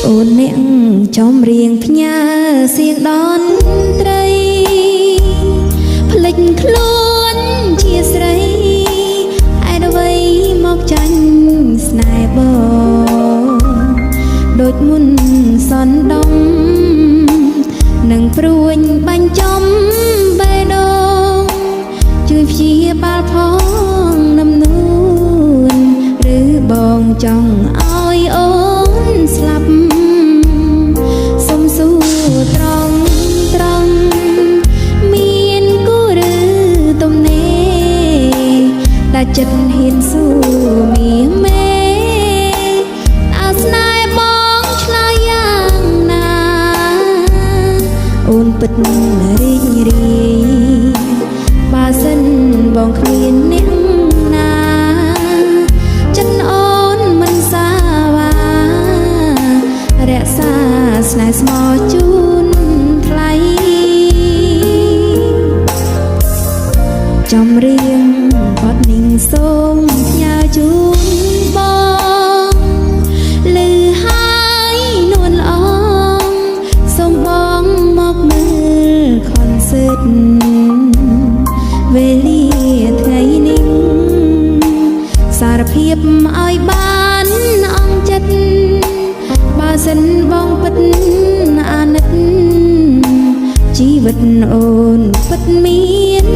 អូនអ្នកចំរៀងផ្ញើសៀងដនត្រីភ្លេចខ្លួនជាស្រីហេតុអ្វីមកចាញ់ស្នេហ៍បងដូចមុនសន់ដុំនឹងព្រួញបាញ់ចំបេះដូងជួយព្យាបាលផងនឹមនួនឬបងចង់ឲ្យអូនស្លាប់សុំសួរត្រង់មានគូឬទំនេរតែចិត្តហ៊ានសួរមាសមេអើស្នេហ៍បងឆ្លើយយ៉ាងណាអូនពិតរីករាយបើសិនបងគ្មានអ្នកណាចិត្តអូនមិនសាវារក្សាស្នេហ៍ស្មោះជូនថ្លៃចំរៀងបទនេះសូមផ្ញើជូនបងលឺហើយនួនល្អងសូមបងមកមើលខនសឺតវេលាថ្ងៃនេះសារភាពឲ្យបានអង្គចិត្តបើសិនបងពិតអាណិតជីវិតអូនពិតមាន